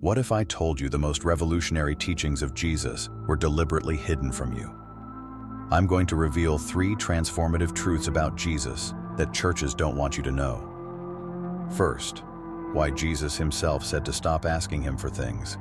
What if I told you the most revolutionary teachings of Jesus were deliberately hidden from you? I'm going to reveal 3 transformative truths about Jesus that churches don't want you to know. First, why Jesus himself said to stop asking him for things.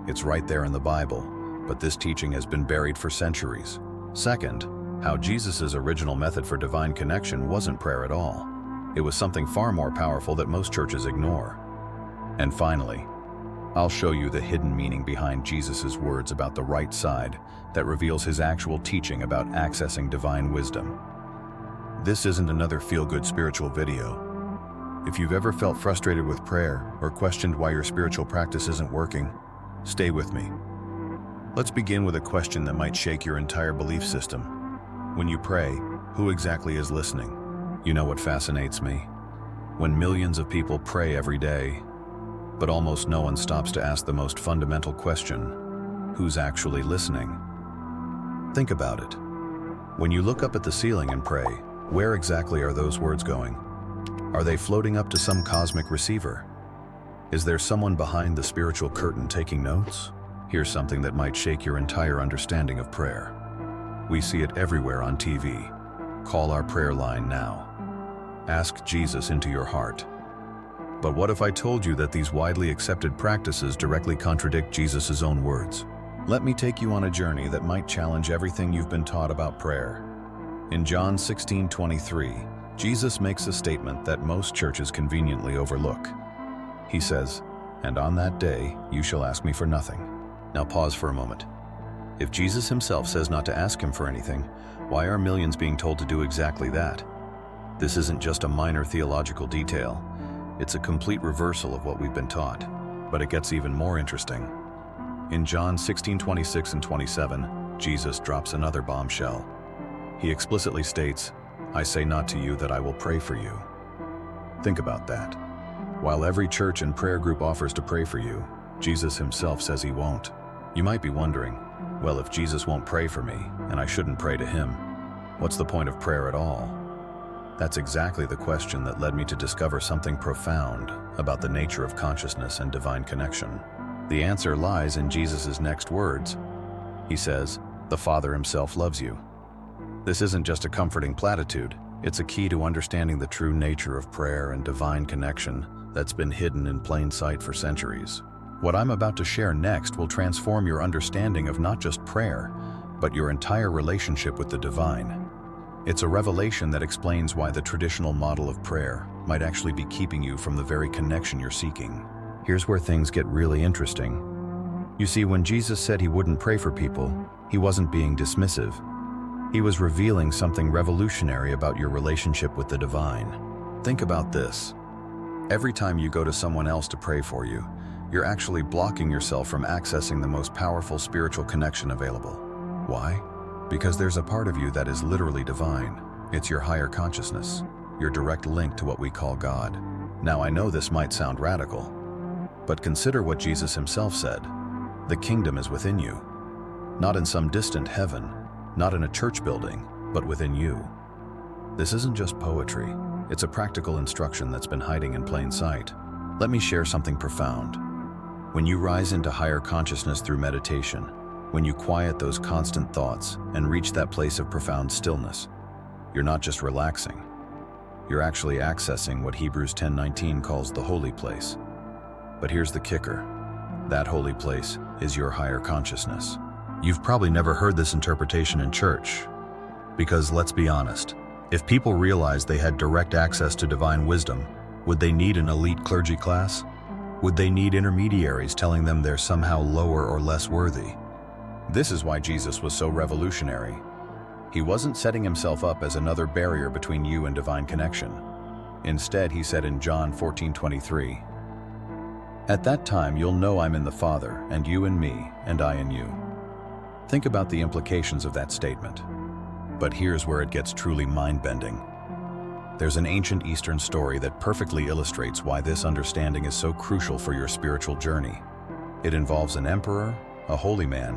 It's right there in the Bible, but this teaching has been buried for centuries. Second, how Jesus' original method for divine connection wasn't prayer at all. It was something far more powerful that most churches ignore. And finally, I'll show you the hidden meaning behind Jesus' words about the right side that reveals his actual teaching about accessing divine wisdom. This isn't another feel-good spiritual video. If you've ever felt frustrated with prayer or questioned why your spiritual practice isn't working, stay with me. Let's begin with a question that might shake your entire belief system. When you pray, who exactly is listening? You know what fascinates me? When millions of people pray every day, but almost no one stops to ask the most fundamental question: who's actually listening? Think about it. When you look up at the ceiling and pray, where exactly are those words going? Are they floating up to some cosmic receiver? Is there someone behind the spiritual curtain taking notes? Here's something that might shake your entire understanding of prayer. We see it everywhere on TV. Call our prayer line now. Ask Jesus into your heart. But what if I told you that these widely accepted practices directly contradict Jesus' own words? Let me take you on a journey that might challenge everything you've been taught about prayer. In John 16:23, Jesus makes a statement that most churches conveniently overlook. He says, "And on that day you shall ask me for nothing." Now pause for a moment. If Jesus himself says not to ask him for anything, why are millions being told to do exactly that? This isn't just a minor theological detail. It's a complete reversal of what we've been taught. But it gets even more interesting. In John 16:26 and 27, Jesus drops another bombshell. He explicitly states, "I say not to you that I will pray for you." Think about that. While every church and prayer group offers to pray for you, Jesus himself says he won't. You might be wondering, well, if Jesus won't pray for me, and I shouldn't pray to him, what's the point of prayer at all? That's exactly the question that led me to discover something profound about the nature of consciousness and divine connection. The answer lies in Jesus' next words. He says, "The Father himself loves you." This isn't just a comforting platitude. It's a key to understanding the true nature of prayer and divine connection that's been hidden in plain sight for centuries. What I'm about to share next will transform your understanding of not just prayer, but your entire relationship with the divine. It's a revelation that explains why the traditional model of prayer might actually be keeping you from the very connection you're seeking. Here's where things get really interesting. You see, when Jesus said he wouldn't pray for people, he wasn't being dismissive. He was revealing something revolutionary about your relationship with the divine. Think about this. Every time you go to someone else to pray for you, you're actually blocking yourself from accessing the most powerful spiritual connection available. Why? Because there's a part of you that is literally divine. It's your higher consciousness, your direct link to what we call God. Now, I know this might sound radical, but consider what Jesus himself said. The kingdom is within you. Not in some distant heaven, not in a church building, but within you. This isn't just poetry. It's a practical instruction that's been hiding in plain sight. Let me share something profound. When you rise into higher consciousness through meditation, when you quiet those constant thoughts and reach that place of profound stillness, you're not just relaxing. You're actually accessing what Hebrews 10:19 calls the holy place. But here's the kicker. That holy place is your higher consciousness. You've probably never heard this interpretation in church. Because let's be honest, if people realized they had direct access to divine wisdom, would they need an elite clergy class? Would they need intermediaries telling them they're somehow lower or less worthy? This is why Jesus was so revolutionary. He wasn't setting himself up as another barrier between you and divine connection. Instead, he said in John 14:23, "At that time you'll know I'm in the Father, and you in me, and I in you." Think about the implications of that statement. But here's where it gets truly mind-bending. There's an ancient Eastern story that perfectly illustrates why this understanding is so crucial for your spiritual journey. It involves an emperor, a holy man,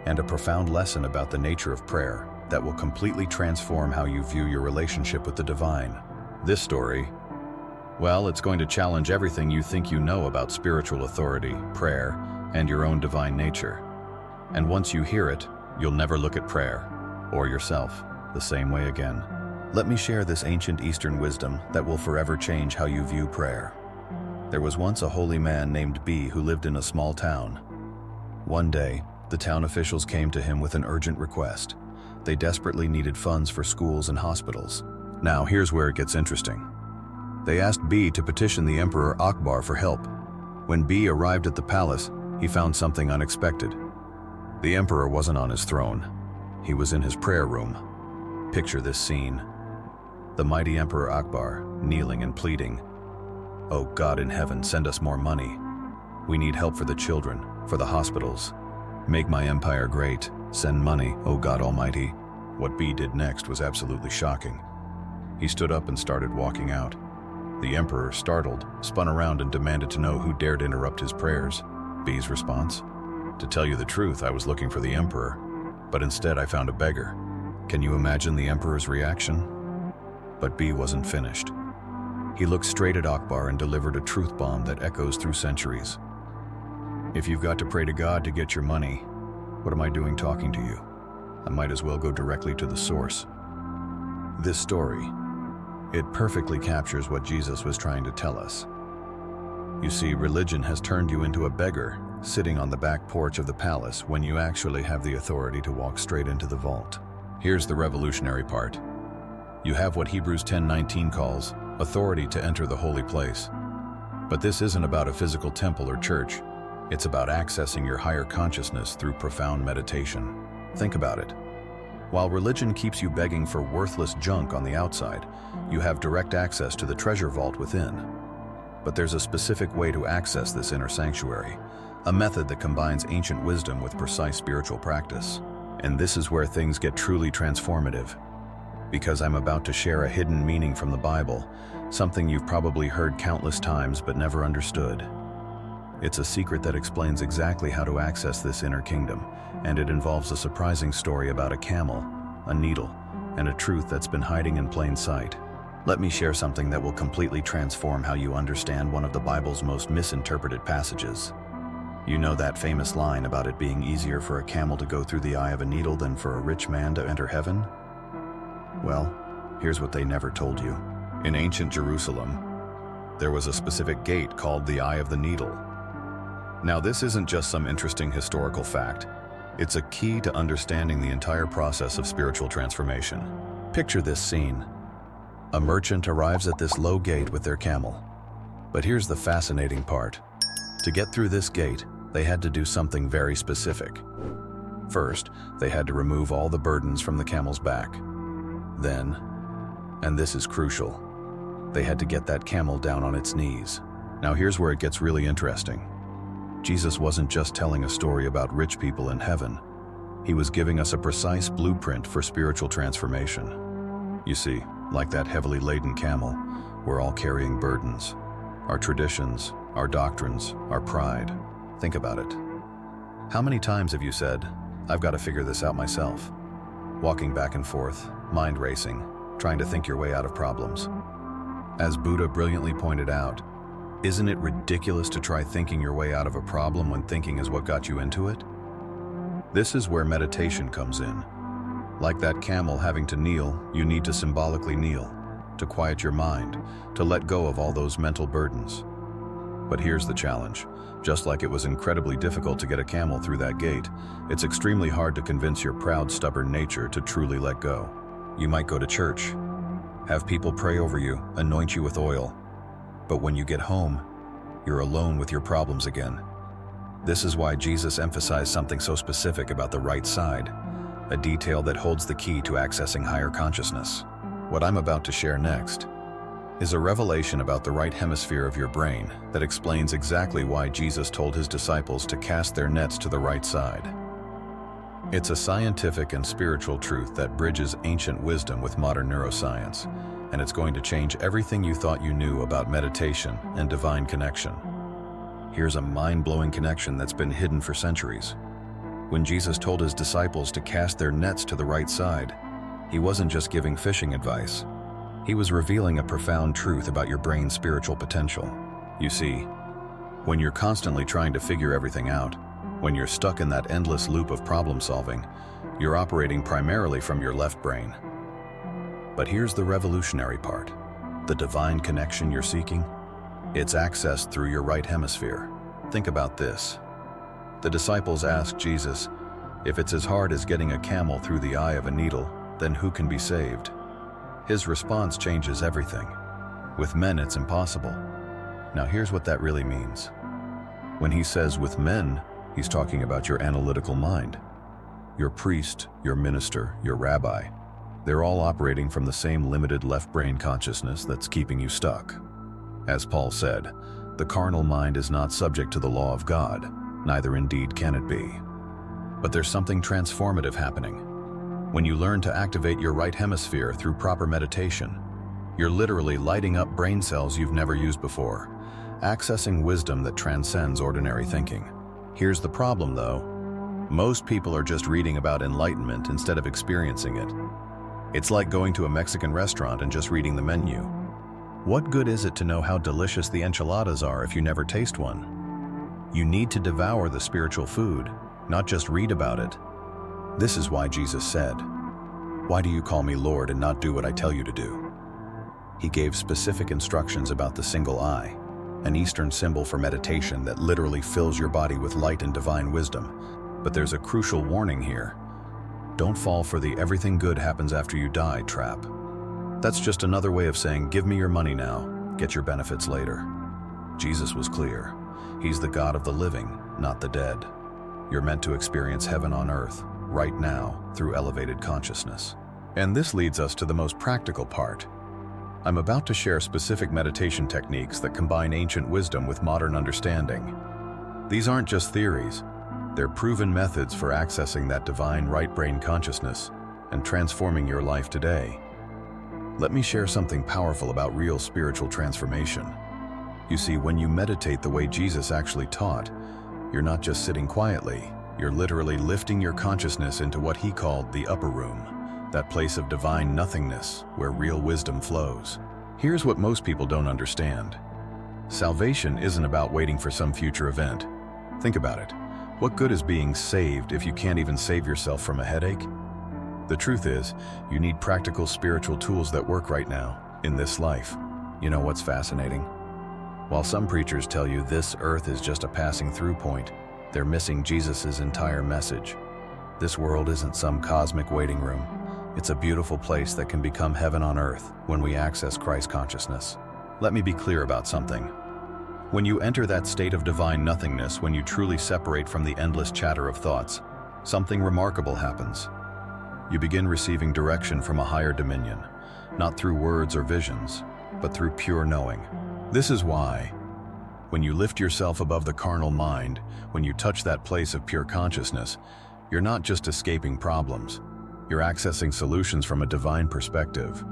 and a profound lesson about the nature of prayer that will completely transform how you view your relationship with the divine. This story, Well, it's going to challenge everything you think you know about spiritual authority, prayer, and your own divine nature. And once you hear it, you'll never look at prayer, or yourself, the same way again. Let me share this ancient Eastern wisdom that will forever change how you view prayer. There was once a holy man named B who lived in a small town. One day, the town officials came to him with an urgent request. They desperately needed funds for schools and hospitals. Now, here's where it gets interesting. They asked B to petition the Emperor Akbar for help. When B arrived at the palace, he found something unexpected. The emperor wasn't on his throne. He was in his prayer room. Picture this scene. The mighty Emperor Akbar, kneeling and pleading, "Oh God in heaven, send us more money. We need help for the children, for the hospitals. Make my empire great. Send money, oh God Almighty." What B did next was absolutely shocking. He stood up and started walking out. The emperor, startled, spun around and demanded to know who dared interrupt his prayers. B's response? "To tell you the truth, I was looking for the emperor, but instead I found a beggar." Can you imagine the emperor's reaction? But B wasn't finished. He looked straight at Akbar and delivered a truth bomb that echoes through centuries. "If you've got to pray to God to get your money, what am I doing talking to you? I might as well go directly to the source." This story, it perfectly captures what Jesus was trying to tell us. You see, religion has turned you into a beggar, sitting on the back porch of the palace when you actually have the authority to walk straight into the vault. Here's the revolutionary part. You have what Hebrews 10:19 calls authority to enter the holy place. But this isn't about a physical temple or church. It's about accessing your higher consciousness through profound meditation. Think about it. While religion keeps you begging for worthless junk on the outside, you have direct access to the treasure vault within. But there's a specific way to access this inner sanctuary, a method that combines ancient wisdom with precise spiritual practice. And this is where things get truly transformative. Because I'm about to share a hidden meaning from the Bible, something you've probably heard countless times but never understood. It's a secret that explains exactly how to access this inner kingdom, and it involves a surprising story about a camel, a needle, and a truth that's been hiding in plain sight. Let me share something that will completely transform how you understand one of the Bible's most misinterpreted passages. You know that famous line about it being easier for a camel to go through the eye of a needle than for a rich man to enter heaven? Well, here's what they never told you. In ancient Jerusalem, there was a specific gate called the Eye of the Needle. Now, this isn't just some interesting historical fact. It's a key to understanding the entire process of spiritual transformation. Picture this scene. A merchant arrives at this low gate with their camel. But here's the fascinating part. To get through this gate, they had to do something very specific. First, they had to remove all the burdens from the camel's back. Then, and this is crucial, they had to get that camel down on its knees. Now here's where it gets really interesting. Jesus wasn't just telling a story about rich people in heaven. He was giving us a precise blueprint for spiritual transformation. You see, like that heavily laden camel, we're all carrying burdens. Our traditions, our doctrines, our pride. Think about it. How many times have you said, "I've got to figure this out myself"? Walking back and forth, mind racing, trying to think your way out of problems. As Buddha brilliantly pointed out, isn't it ridiculous to try thinking your way out of a problem when thinking is what got you into it? This is where meditation comes in. Like that camel having to kneel, you need to symbolically kneel, to quiet your mind, to let go of all those mental burdens. But here's the challenge. Just like it was incredibly difficult to get a camel through that gate, it's extremely hard to convince your proud, stubborn nature to truly let go. You might go to church, have people pray over you, anoint you with oil, but when you get home, you're alone with your problems again. This is why Jesus emphasized something so specific about the right side, a detail that holds the key to accessing higher consciousness. What I'm about to share next is a revelation about the right hemisphere of your brain that explains exactly why Jesus told his disciples to cast their nets to the right side. It's a scientific and spiritual truth that bridges ancient wisdom with modern neuroscience, and it's going to change everything you thought you knew about meditation and divine connection. Here's a mind-blowing connection that's been hidden for centuries. When Jesus told his disciples to cast their nets to the right side, he wasn't just giving fishing advice. He was revealing a profound truth about your brain's spiritual potential. You see, when you're constantly trying to figure everything out, when you're stuck in that endless loop of problem solving, you're operating primarily from your left brain. But here's the revolutionary part. The divine connection you're seeking? It's accessed through your right hemisphere. Think about this. The disciples asked Jesus, if it's as hard as getting a camel through the eye of a needle, then who can be saved? His response changes everything. With men, it's impossible. Now here's what that really means. When he says with men, he's talking about your analytical mind. Your priest, your minister, your rabbi. They're all operating from the same limited left brain consciousness that's keeping you stuck. As Paul said, the carnal mind is not subject to the law of God, neither indeed can it be. But there's something transformative happening. When you learn to activate your right hemisphere through proper meditation, you're literally lighting up brain cells you've never used before, accessing wisdom that transcends ordinary thinking. Here's the problem, though. Most people are just reading about enlightenment instead of experiencing it. It's like going to a Mexican restaurant and just reading the menu. What good is it to know how delicious the enchiladas are if you never taste one? You need to devour the spiritual food, not just read about it. This is why Jesus said, "Why do you call me Lord and not do what I tell you to do?" He gave specific instructions about the single eye, an Eastern symbol for meditation that literally fills your body with light and divine wisdom. But there's a crucial warning here. Don't fall for the everything good happens after you die trap. That's just another way of saying, give me your money now, get your benefits later. Jesus was clear. He's the God of the living, not the dead. You're meant to experience heaven on earth, right now, through elevated consciousness. And this leads us to the most practical part. I'm about to share specific meditation techniques that combine ancient wisdom with modern understanding. These aren't just theories. They're proven methods for accessing that divine right brain consciousness and transforming your life today. Let me share something powerful about real spiritual transformation. You see, when you meditate the way Jesus actually taught, you're not just sitting quietly, you're literally lifting your consciousness into what he called the upper room, that place of divine nothingness where real wisdom flows. Here's what most people don't understand. Salvation isn't about waiting for some future event. Think about it. What good is being saved if you can't even save yourself from a headache? The truth is, you need practical spiritual tools that work right now, in this life. You know what's fascinating? While some preachers tell you this earth is just a passing through point, they're missing Jesus' entire message. This world isn't some cosmic waiting room. It's a beautiful place that can become heaven on earth when we access Christ consciousness. Let me be clear about something. When you enter that state of divine nothingness, when you truly separate from the endless chatter of thoughts, something remarkable happens. You begin receiving direction from a higher dominion, not through words or visions, but through pure knowing. This is why, when you lift yourself above the carnal mind, when you touch that place of pure consciousness, you're not just escaping problems. You're accessing solutions from a divine perspective.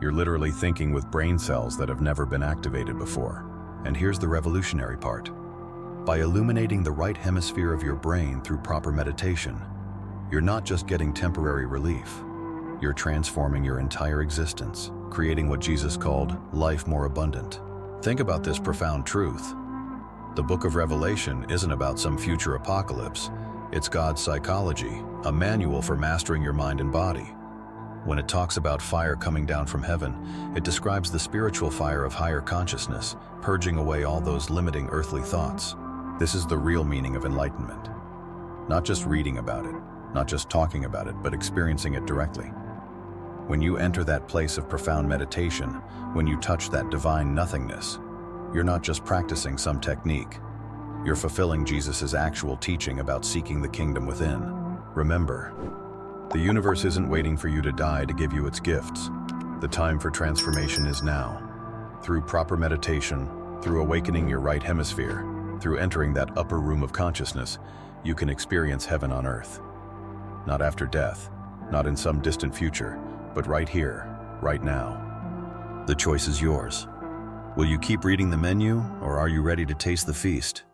You're literally thinking with brain cells that have never been activated before. And here's the revolutionary part. By illuminating the right hemisphere of your brain through proper meditation, you're not just getting temporary relief. You're transforming your entire existence, creating what Jesus called life more abundant. Think about this profound truth. The book of Revelation isn't about some future apocalypse. It's God's psychology, a manual for mastering your mind and body. When it talks about fire coming down from heaven, it describes the spiritual fire of higher consciousness, purging away all those limiting earthly thoughts. This is the real meaning of enlightenment. Not just reading about it, not just talking about it, but experiencing it directly. When you enter that place of profound meditation, when you touch that divine nothingness, you're not just practicing some technique. You're fulfilling Jesus' actual teaching about seeking the kingdom within. Remember, the universe isn't waiting for you to die to give you its gifts. The time for transformation is now. Through proper meditation, through awakening your right hemisphere, through entering that upper room of consciousness, you can experience heaven on earth. Not after death, not in some distant future, but right here, right now. The choice is yours. Will you keep reading the menu, or are you ready to taste the feast?